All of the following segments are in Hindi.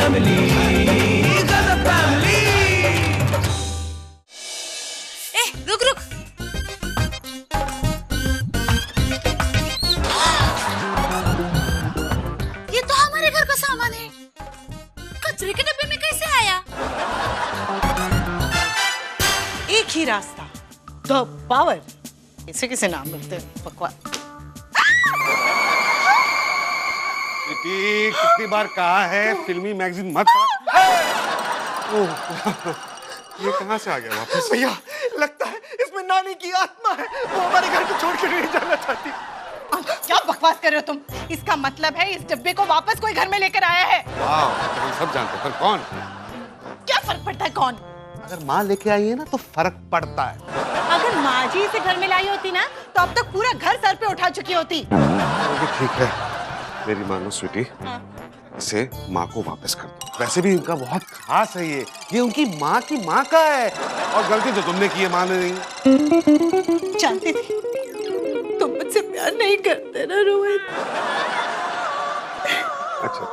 फैमिली, गजब फैमिली। ए रुक रुक, ये तो हमारे घर का सामान है, कचरे के डब्बे में कैसे आया? एक ही रास्ता, द पावर, इसे किसे नाम बोलते हैं? बकवास। बेटी कितनी बार कहा है फिल्मी मैगजीन मत पढ़। ये कहाँ से आ गया वापस? भैया लगता है इसमें नानी की आत्मा है, वो हमारे घर को छोड़ कर नहीं जाना चाहती। क्या बकवास कर रहे हो तुम? इसका मतलब है इस डब्बे को वापस कोई घर में लेकर आया है। वाह, तो हम सब जानते हैं, पर कौन? क्या फर्क पड़ता है कौन? अगर माँ लेके आई है ना तो फर्क पड़ता है। अगर माँ जी इसे घर में लाई होती ना तो अब तक पूरा घर सर पे उठा चुकी होती। वो भी ठीक है, मेरी मानो स्वीटी, इसे माँ को वापस कर दो। वैसे भी इनका बहुत खास है ये उनकी माँ की माँ का है, और गलती तो तुमने की है, माँ ने नहीं। जानती थी तुम मुझसे प्यार नहीं करते ना रोहित। अच्छा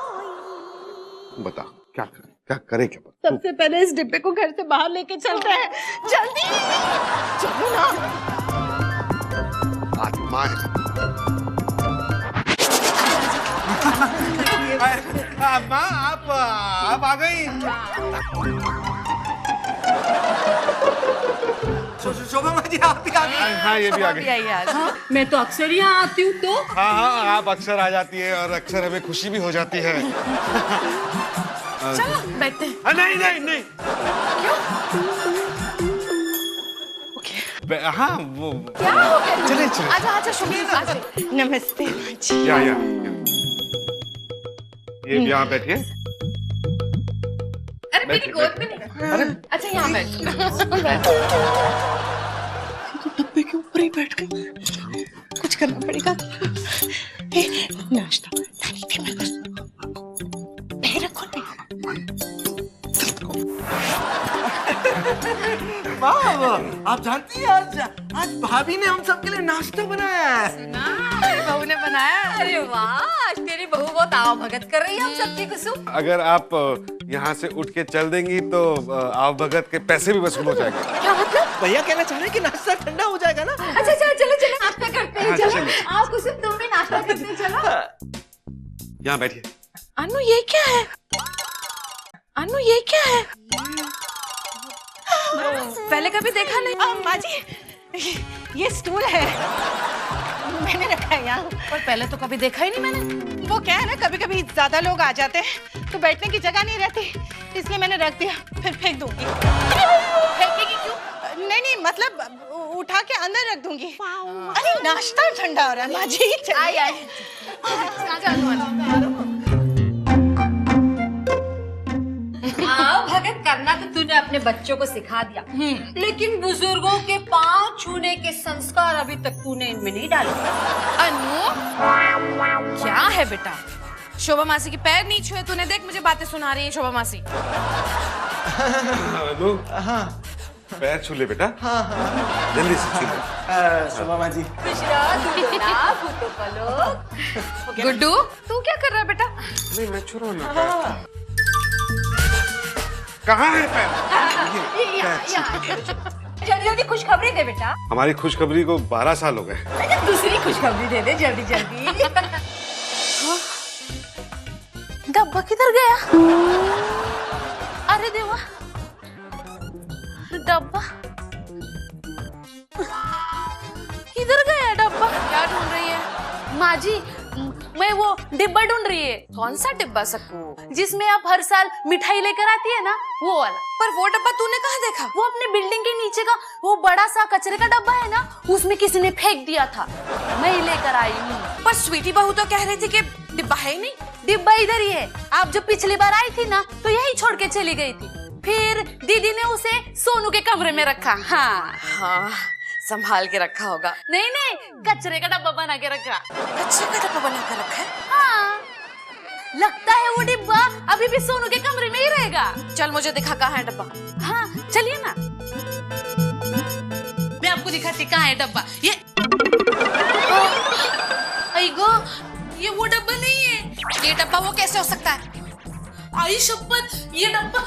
बता क्या करे क्या? सबसे पहले इस डिब्बे को घर से बाहर लेके चलते हैं, जल्दी चलो ना। आत्मा है। माँ आप आ गई। शोभा माँ जी आप भी आ गई। हाँ ये भी आ गई। मैं तो अक्सर यहाँ आती हूँ तो। हाँ आप अक्सर आ जाती है और अक्सर हमें खुशी भी हो जाती है। चलो बैठते हैं। नहीं क्यों? हाँ वो क्या हो गया? चले आजा आजा शुभीर आजा। नमस्ते माँ जी। या ये भी यहाँ बैठिए। अरे मेरी गोद में नहीं। अरे अच्छा यहाँ बैठ। डब्बे के ऊपर ही बैठ गई, कुछ करना पड़ेगा। नाश्ता रखो नहीं। वाह आप जानती हैं आज भाभी ने हम सबके लिए नाश्ता बनाया है। बहू ने बनाया। अरे वाह, आज तेरी बहू बहुत आव भगत कर रही है हम सबकी कुसुम। अगर आप यहाँ से उठ के चल देंगी तो आव भगत के पैसे भी वसूल हो जाएंगे। क्या मतलब? भैया कहना चाह रहे हैं कि नाश्ता ठंडा हो जाएगा ना। अच्छा चलो चलो चलो नाश्ता करते हैं। हाँ, चलो चलो। आओ कुसुम तुम भी नाश्ता करते हैं, चलो। यहाँ बैठिए। अनु ये क्या है? अनु ये क्या है? पहले कभी देखा नहीं। माँ जी ये स्टूल है, मैंने रखा है यहाँ। पर पहले तो कभी देखा ही नहीं मैंने। वो क्या है ना, कभी कभी ज्यादा लोग आ जाते हैं तो बैठने की जगह नहीं रहती, इसलिए मैंने रख दिया, फिर फेंक दूंगी। फेंकेगी क्यों? नहीं मतलब उठा के अंदर रख दूंगी। अरे नाश्ता ठंडा हो रहा है माँ जी। आई आई आओ भगत करना तो तूने अपने बच्चों को सिखा दिया, लेकिन बुजुर्गों के पांव छूने के संस्कार अभी तक तूने इनमें नहीं डाले। अनु क्या है बेटा, शोभा मासी के पैर नहीं छुए तूने, देख मुझे बातें सुना रही है शोभा मासी। अनु, पैर छू ले बेटा। जल्दी से छू ले। शोभा माँ जी गुड्डू तू क्या कर रहा है बेटा? नहीं मैं छू रहा हूँ ना पैर। कहाँ है पैर? जल्दी जल्दी खुशखबरी दे बेटा। हमारी खुशखबरी को 12 साल हो गए। दूसरी खुशखबरी दे दे जल्दी जल्दी। डब्बा किधर गया? अरे देवा, डब्बा किधर गया? डब्बा क्या ढूंढ रही है माँ जी? मैं वो डिब्बा ढूंढ रही है। कौन सा डिब्बा सक्कू? जिसमें आप हर साल मिठाई लेकर आती है ना, वो वाला। पर वो डब्बा तूने कहाँ देखा? वो अपने बिल्डिंग के नीचे का वो बड़ा सा कचरे का डब्बा है ना, उसमें किसी ने फेंक दिया था, मैं ही लेकर आई हूँ। पर स्वीटी बहू तो कह रही थी कि डिब्बा है ही नहीं। डिब्बा इधर ही है, आप जब पिछली बार आई थी ना तो यही छोड़ के चली गई थी, फिर दीदी ने उसे सोनू के कमरे में रखा। हाँ हाँ संभाल के रखा होगा। नहीं नहीं, कचरे का डब्बा बना के रखा। कचरे का डब्बा बना के रखा है? हाँ, लगता है वो डिब्बा अभी भी सोनू के कमरे में ही रहेगा। चल मुझे दिखा कहाँ है डब्बा। हाँ चलिए ना, मैं आपको दिखाती कहाँ है डब्बा। ये अइगो, ये वो डब्बा नहीं है। ये डब्बा वो कैसे हो सकता है? आई शपथ, ये डब्बा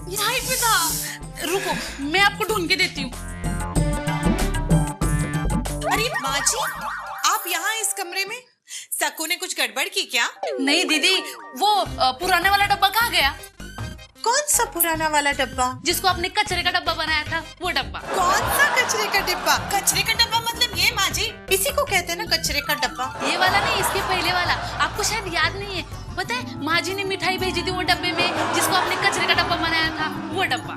यहाँ पे था। रुको, मैं आपको ढूंढ के देती हूँ। अरे माँ जी, आप यहाँ इस कमरे में? सक्कू ने कुछ गड़बड़ की क्या? नहीं दीदी, वो पुराने वाला डब्बा कहाँ गया? कौन सा पुराना वाला डब्बा? जिसको आपने कचरे का डब्बा बनाया था, वो डब्बा। कौन सा कचरे का डिब्बा? कचरे का डब्बा मतलब ये माँ जी? इसी को कहते हैं ना कचरे का डब्बा। ये वाला नहीं, इसके पहले वाला। आपको शायद याद नहीं है। पता है, माँ जी ने मिठाई भेजी थी वो डब्बे में, जिसको आपने कचरे का डब्बा बनाया था, वो डब्बा।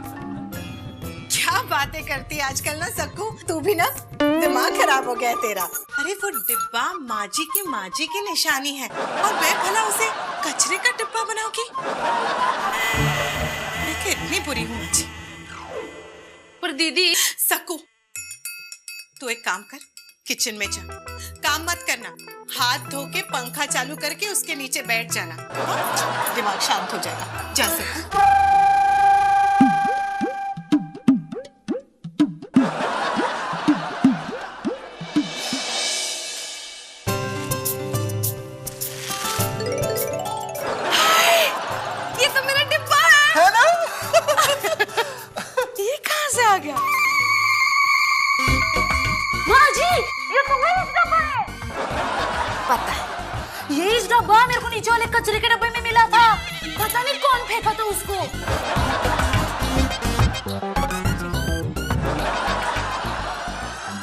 क्या बातें करती है आजकल ना सक्कू, तू भी ना दिमाग खराब हो गया है तेरा। अरे वो डिब्बा माँ जी की निशानी है, और मैं भला उसे कचरे का डिब्बा बनाऊंगी? मैं क्या इतनी बुरी हूँ आज? पर दीदी, सक्कू, तू एक काम कर, किचन में जा। काम मत करना, हाथ धो के पंखा चालू करके उसके नीचे बैठ जाना, हाँ? दिमाग शांत हो जाएगा। जा सक्कू। डब्बा मेरे को नीचे वाले कचरे के डब्बे में मिला था। पता नहीं कौन फेंका था उसको।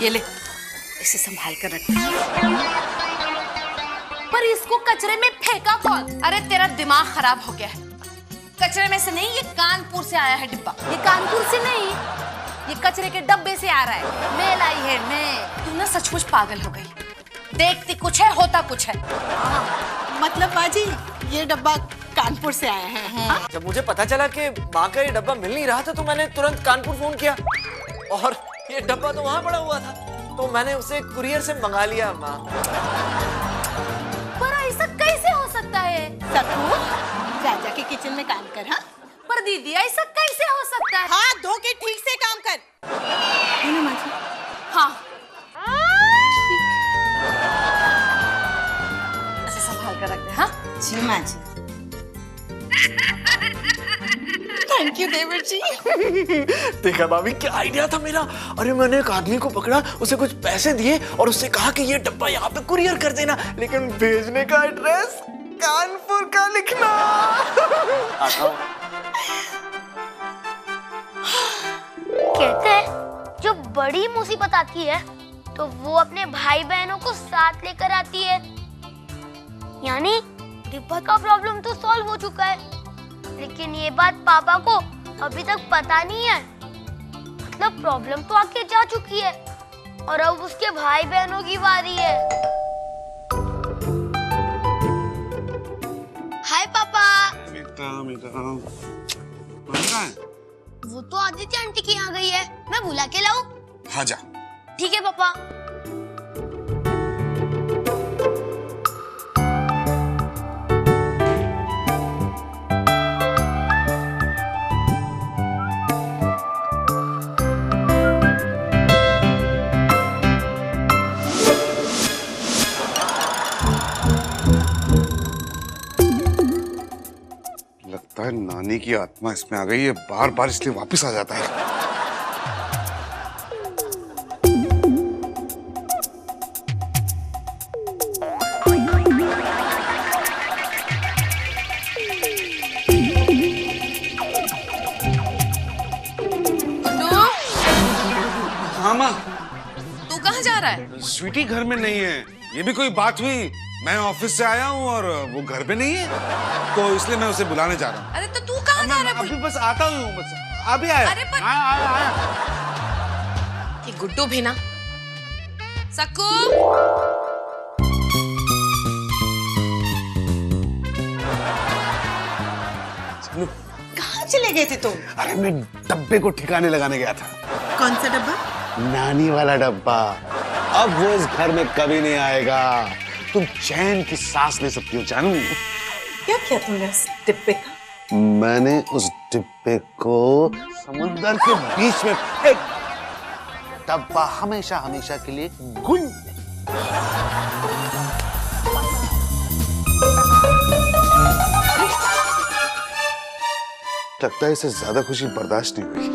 ये ले, इसे संभाल कर रख। पर इसको कचरे में फेंका कौन? अरे तेरा दिमाग खराब हो गया है। कचरे में से नहीं, ये कानपुर से आया है डिब्बा। ये कानपुर से नहीं, ये कचरे के डब्बे से आ रहा है। मैं लाई है, मैं। तू ना सचमुच पागल हो गई। देखती कुछ है, होता कुछ है। मतलब माँ जी, ये डब्बा कानपुर से आया है। जब मुझे पता चला कि माँ का ये डब्बा मिल नहीं रहा था, तो मैंने तुरंत कानपुर फोन किया, और ये डब्बा तो वहाँ पड़ा हुआ था, तो मैंने उसे कुरियर से मंगा लिया। माँ, पर ऐसा कैसे हो सकता है? सक्कू, जा के किचन में काम कर। हाँ, पर दीदी, ऐसा कैसे हो सकता है? हाथ धो के ठीक से काम कर। है ना माँ जी? हाँ, ऐसे संभाल कर रखते हैं। हाँ जी माँ जी। थैंक यू देवर जी। देखा भाभी, क्या आइडिया था मेरा। अरे मैंने एक आदमी को पकड़ा, उसे कुछ पैसे दिए और उससे कहा कि ये डब्बा यहाँ पे कुरियर कर देना, लेकिन भेजने का एड्रेस कानपुर का लिखना। आता हूँ। कहते हैं जो बड़ी मुसीबत आती है तो वो अपने भाई बहनों को साथ लेकर आती है। यानी डिब्बा का प्रॉब्लम तो सॉल्व हो चुका है, लेकिन ये बात पापा को अभी तक पता नहीं है। मतलब प्रॉब्लम तो आके जा चुकी है और अब उसके भाई बहनों की बारी है। हाय पापा। वो तो आदित्य आंटी के यहाँ गई है, मैं बुला के लाऊं? हाँ जा। ठीक है पापा। लगता है नानी की आत्मा इसमें आ गई है, बार बार इसलिए वापस आ जाता है। हाँ माँ। तू कहाँ जा रहा है? स्वीटी घर में नहीं है। ये भी कोई बात हुई? मैं ऑफिस से आया हूँ और वो घर पे नहीं है, तो इसलिए मैं उसे बुलाने जा रहा हूँ। अरे तो तू कहाँ जा रहा है? अभी बस आता हूँ, बस अभी आया। अरे पर आया। ये गुड्डू भी ना। सक्कू, कहाँ चले गए थे तुम? अरे मैं डब्बे को ठिकाने लगाने गया था। कौन सा डब्बा? नानी वाला डब्बा। अब वो इस घर में कभी नहीं आएगा। तुम चैन की सांस ले सकती हो जानू। क्या किया तुमने उस डिब्बे का? मैंने उस डिब्बे को समुद्र के बीच में फेंक, डब्बा हमेशा हमेशा के लिए गुम। लगता है इसे ज्यादा खुशी बर्दाश्त नहीं हुई।